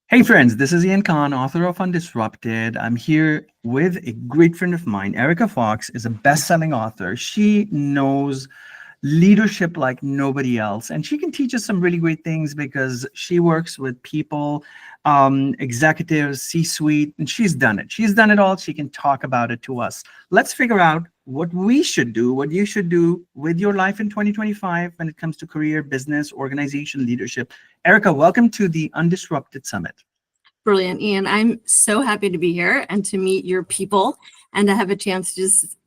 Hey friends, this is Ian Khan, author of Undisrupted. I'm here with a great friend of mine. Ariel Fox is a best-selling author. She knows leadership like nobody else, and she can teach us some really great things because she works with people, executives, C-suite, and she's done it. She's done it all. She can talk about it to us. Let's figure out what we should do, what you should do with your life in 2025 when it comes to career, business, organization, leadership. Erica, welcome to the Undisrupted Summit. Brilliant, Ian. I'm so happy to be here and to meet your people and to have a chance to just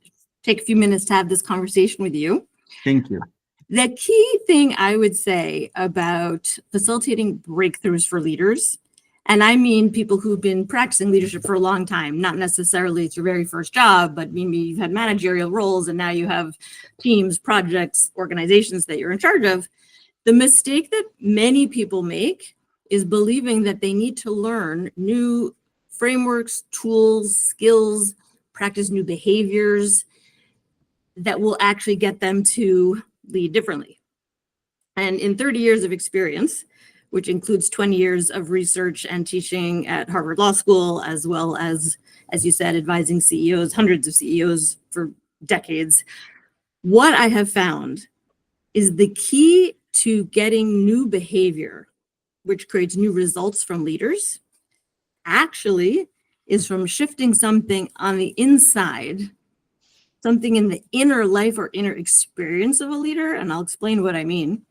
take a few minutes to have this conversation with you. Thank you. The key thing I would say about facilitating breakthroughs for leaders, and I mean people who've been practicing leadership for a long time, not necessarily it's your very first job, but maybe you've had managerial roles and now you have teams, projects, organizations that you're in charge of. The mistake that many people make is believing that they need to learn new frameworks, tools, skills, practice new behaviors that will actually get them to lead differently. And in 30 years of experience, which includes 20 years of research and teaching at Harvard Law School, as well as you said, advising CEOs, hundreds of CEOs for decades, what I have found is the key to getting new behavior, which creates new results from leaders, actually is from shifting something on the inside, something in the inner life or inner experience of a leader, and I'll explain what I mean,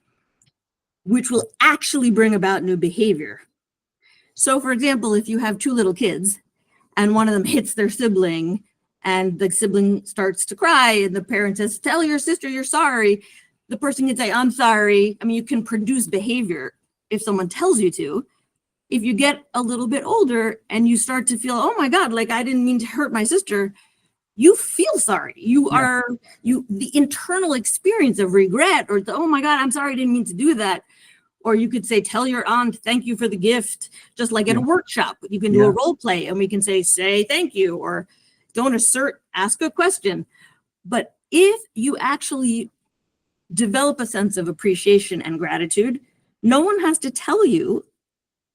which will actually bring about new behavior. So for example, if you have two little kids and one of them hits their sibling and the sibling starts to cry and the parent says, tell your sister you're sorry, the person can say, I'm sorry. I mean, you can produce behavior if someone tells you to. If you get a little bit older and you start to feel, oh my God, like I didn't mean to hurt my sister, you feel sorry. The internal experience of regret or oh my God, I'm sorry, I didn't mean to do that. Or you could say, tell your aunt, thank you for the gift. Just like at a workshop, you can do a role play and we can say thank you, or don't assert, ask a question. But if you actually develop a sense of appreciation and gratitude, no one has to tell you,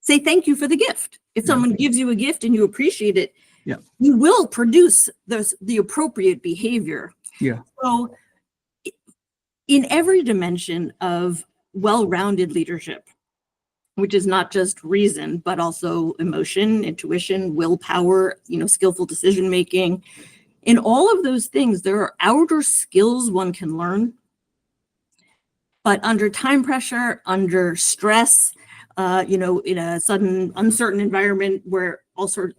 say thank you for the gift. If someone gives you a gift and you appreciate it, you will produce the appropriate behavior. So in every dimension of well-rounded leadership, which is not just reason, but also emotion, intuition, willpower, skillful decision-making, in all of those things, there are outer skills one can learn. But under time pressure, under stress, in a sudden uncertain environment where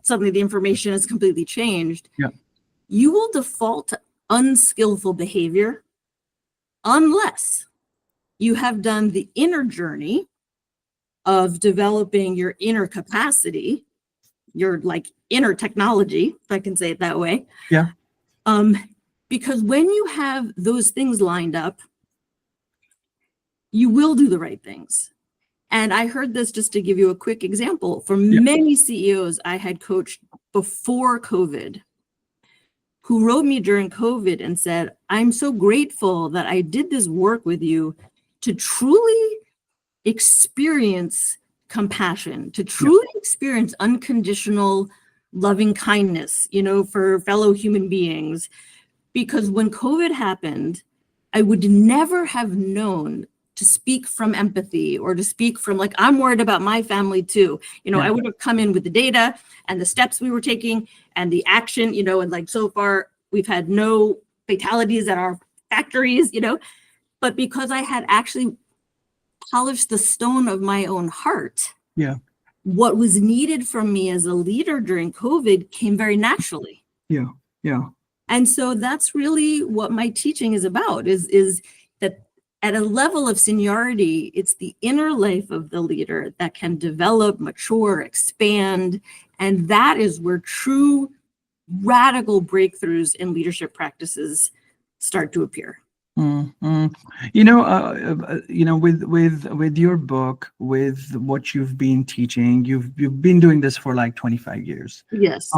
suddenly the information has completely changed, you will default to unskillful behavior unless you have done the inner journey of developing your inner capacity, your inner technology, if I can say it that way. Because when you have those things lined up, you will do the right things. And I heard this, just to give you a quick example, from many CEOs I had coached before COVID, who wrote me during COVID and said, I'm so grateful that I did this work with you to truly experience compassion, to truly experience unconditional loving kindness, for fellow human beings. Because when COVID happened, I would never have known to speak from empathy or to speak from I'm worried about my family too. I would have come in with the data and the steps we were taking and the action, and so far we've had no fatalities at our factories, but because I had actually polished the stone of my own heart, what was needed from me as a leader during COVID came very naturally. And so that's really what my teaching is about, is that at a level of seniority, it's the inner life of the leader that can develop, mature, expand. And that is where true radical breakthroughs in leadership practices start to appear. With your book, with what you've been teaching, you've been doing this for 25 years. Yes.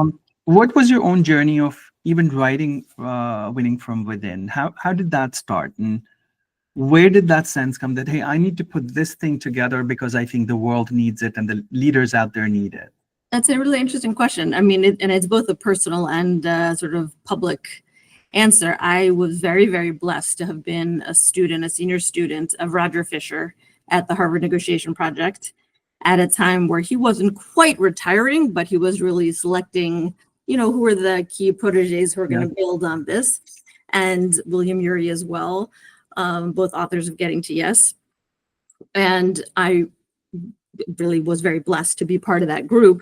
What was your own journey of even writing Winning from Within? How did that start? And Where did that sense come that, hey, I need to put this thing together because I think the world needs it and the leaders out there need it? That's a really interesting question. I mean, and it's both a personal and sort of public answer. I was very, very blessed to have been a senior student of Roger Fisher at the Harvard Negotiation Project at a time where he wasn't quite retiring, but he was really selecting, who are the key proteges who are going to build on this, and William Ury as well, both authors of Getting to Yes. And I really was very blessed to be part of that group,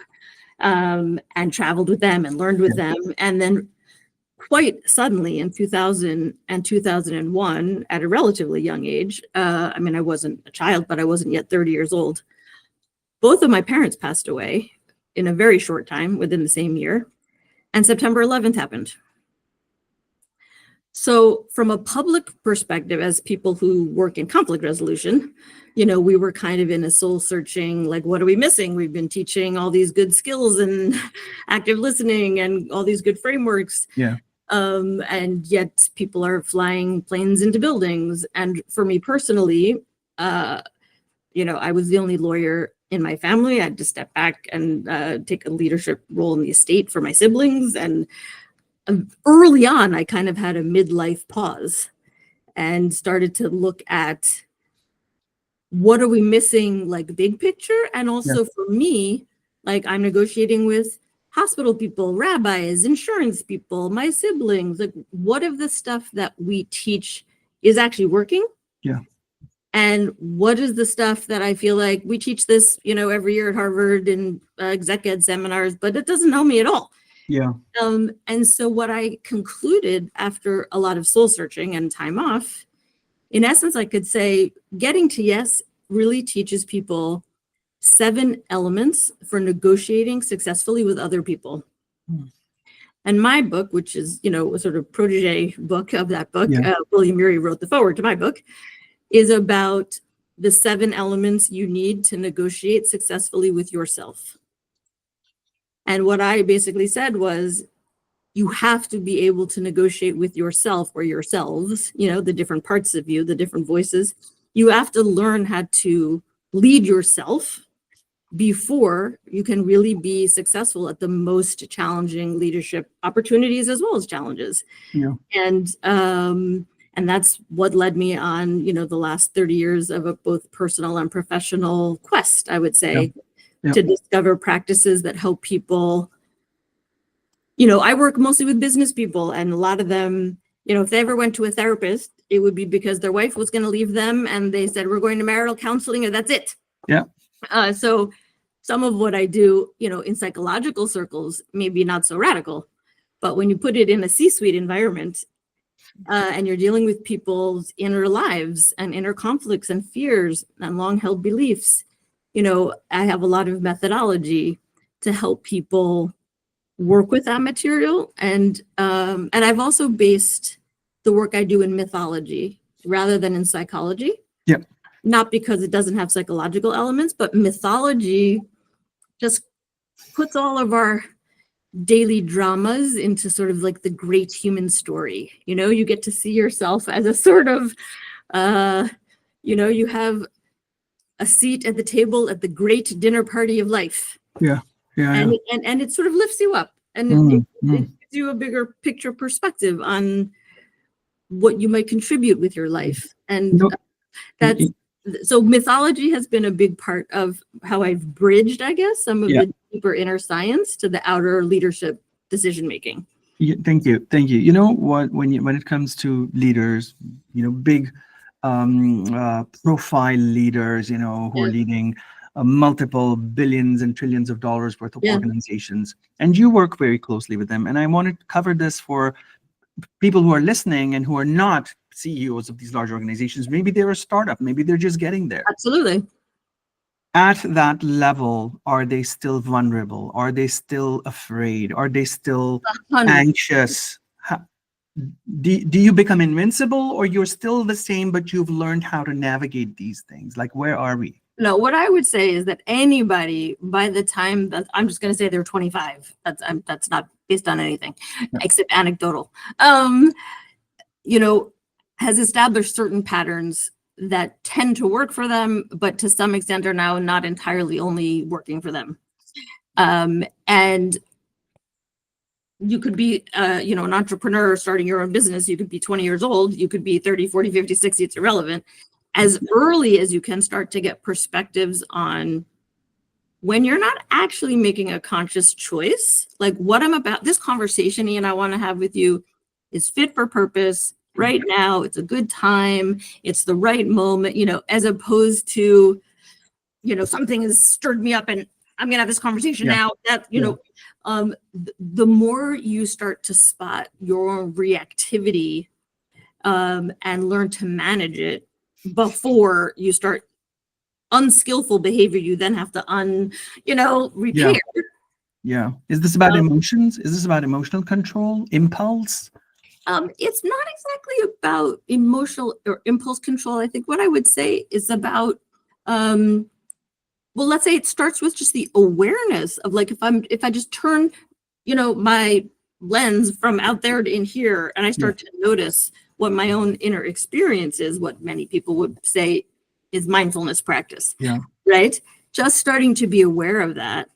and traveled with them and learned with them. And then quite suddenly in 2000 and 2001, at a relatively young age, I mean, I wasn't a child, but I wasn't yet 30 years old, both of my parents passed away in a very short time within the same year. And September 11th happened. So from a public perspective, as people who work in conflict resolution, we were kind of in a soul searching, like, what are we missing? We've been teaching all these good skills and active listening and all these good frameworks. Yeah. And yet people are flying planes into buildings. And for me personally, I was the only lawyer in my family. I had to step back and take a leadership role in the estate for my siblings. And early on, I kind of had a midlife pause and started to look at what are we missing, like big picture. And also for me, like, I'm negotiating with hospital people, rabbis, insurance people, my siblings, like, what of the stuff that we teach is actually working? Yeah. And what is the stuff that I feel like we teach this, every year at Harvard in exec ed seminars, but it doesn't help me at all. Yeah. And so what I concluded after a lot of soul searching and time off, in essence, I could say Getting to Yes really teaches people 7 elements for negotiating successfully with other people. And my book, which is, a sort of protege book of that book, William Ury wrote the foreword to my book, is about the 7 elements you need to negotiate successfully with yourself. And what I basically said was, you have to be able to negotiate with yourself or yourselves, the different parts of you, the different voices. You have to learn how to lead yourself before you can really be successful at the most challenging leadership opportunities as well as challenges. Yeah. And that's what led me on, the last 30 years of a both personal and professional quest, I would say, to discover practices that help people. I work mostly with business people, and a lot of them, if they ever went to a therapist, it would be because their wife was going to leave them and they said, we're going to marital counseling, and that's it. Yeah. So some of what I do, in psychological circles, maybe not so radical, but when you put it in a C-suite environment, and you're dealing with people's inner lives and inner conflicts and fears and long-held beliefs, I have a lot of methodology to help people work with that material. And I've also based the work I do in mythology rather than in psychology. Yeah. Not because it doesn't have psychological elements, but mythology just puts all of our daily dramas into sort of like the great human story. You get to see yourself as a sort of, you have a seat at the table at the great dinner party of life. Yeah. Yeah. And it sort of lifts you up, and it gives you a bigger picture perspective on what you might contribute with your life. And so mythology has been a big part of how I've bridged, I guess, some of the deeper inner science to the outer leadership decision making. Yeah, thank you. You know what? When it comes to leaders, big profile leaders, who are leading multiple billions and trillions of dollars worth of organizations, and you work very closely with them. And I want to cover this for people who are listening and who are not CEOs of these large organizations. Maybe they're a startup, maybe they're just getting there. Absolutely. At that level, are they still vulnerable? Are they still afraid? Are they still anxious? Do you become invincible, or you're still the same, but you've learned how to navigate these things? Like, where are we? No, what I would say is that anybody, by the time that I'm just going to say they're 25, that's not based on anything except anecdotal. has established certain patterns that tend to work for them, but to some extent are now not entirely only working for them. And you could be, an entrepreneur starting your own business. You could be 20 years old. You could be 30, 40, 50, 60. It's irrelevant. As early as you can start to get perspectives on when you're not actually making a conscious choice, like what I'm about, this conversation, Ian, I want to have with you is fit for purpose right now. It's a good time. It's the right moment, as opposed to, something has stirred me up and I'm going to have this conversation now. That, the more you start to spot your own reactivity and learn to manage it before you start unskillful behavior, you then have to repair. Yeah. Is this about emotions? Is this about emotional control, impulse? It's not exactly about emotional or impulse control. I think what I would say is about, let's say it starts with just the awareness of like, if I just turn, my lens from out there to in here, and I start to notice what my own inner experience is, what many people would say is mindfulness practice. Yeah. Right. Just starting to be aware of that.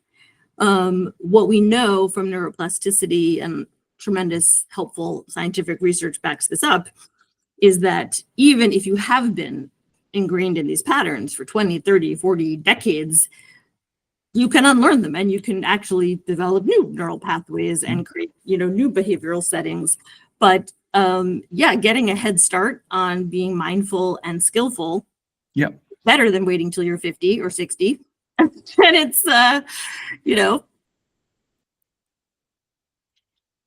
What we know from neuroplasticity and tremendous helpful scientific research backs this up, is that even if you have been ingrained in these patterns for 20, 30, 40 decades, you can unlearn them and you can actually develop new neural pathways and create, new behavioral settings. But getting a head start on being mindful and skillful, better than waiting till you're 50 or 60. And it's,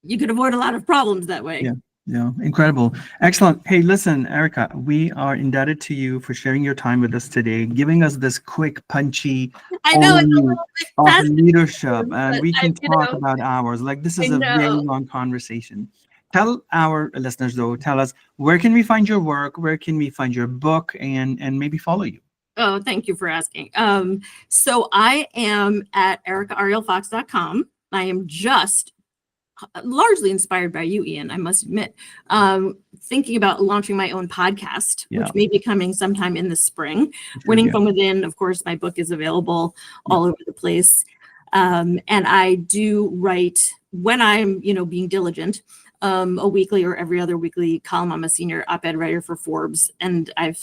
you could avoid a lot of problems that way. Yeah, incredible. Excellent. Hey, listen, Erica, we are indebted to you for sharing your time with us today, giving us this quick, punchy overview of leadership. And we can talk about hours. Like, this is a very long conversation. Tell our listeners, though, tell us, where can we find your work? Where can we find your book and maybe follow you? Oh, thank you for asking. So I am at ericaarielfox.com. I am just largely inspired by you, Ian, I must admit, thinking about launching my own podcast, which may be coming sometime in the spring. Winning from Within, of course, my book is available all over the place. And I do write, when I'm, being diligent, a weekly or every other weekly column. I'm a senior op-ed writer for Forbes, and I've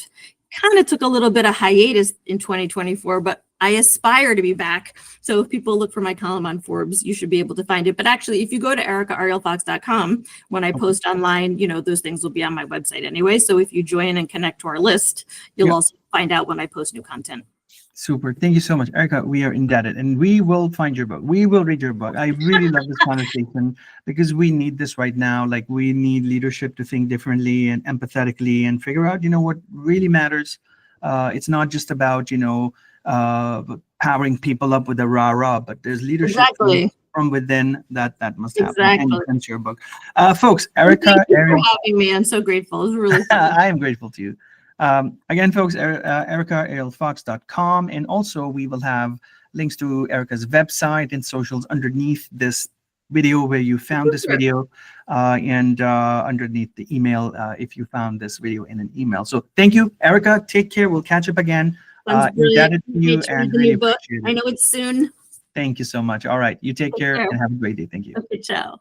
kind of took a little bit of hiatus in 2024, but I aspire to be back. So if people look for my column on Forbes, you should be able to find it. But actually, if you go to ericaarielfox.com, when I post online, those things will be on my website anyway. So if you join and connect to our list, you'll also find out when I post new content. Super. Thank you so much, Erica. We are indebted, and we will find your book. We will read your book. I really love this conversation because we need this right now. Like, we need leadership to think differently and empathetically and figure out, what really matters. It's not just about, powering people up with a rah-rah, but there's leadership from within that must happen. And hence your book. Folks, Erica. Thank you for having me. I'm so grateful. It was really fun. I am grateful to you. Again, folks, ericaarielfox.com, and also we will have links to Erica's website and socials underneath this video where you found this video, and underneath the email if you found this video in an email. So thank you, Erica. Take care. We'll catch up again. Indebted to you and really appreciate it. I know it's soon. Thank you so much. All right. You take care and have a great day. Thank you. Okay, ciao.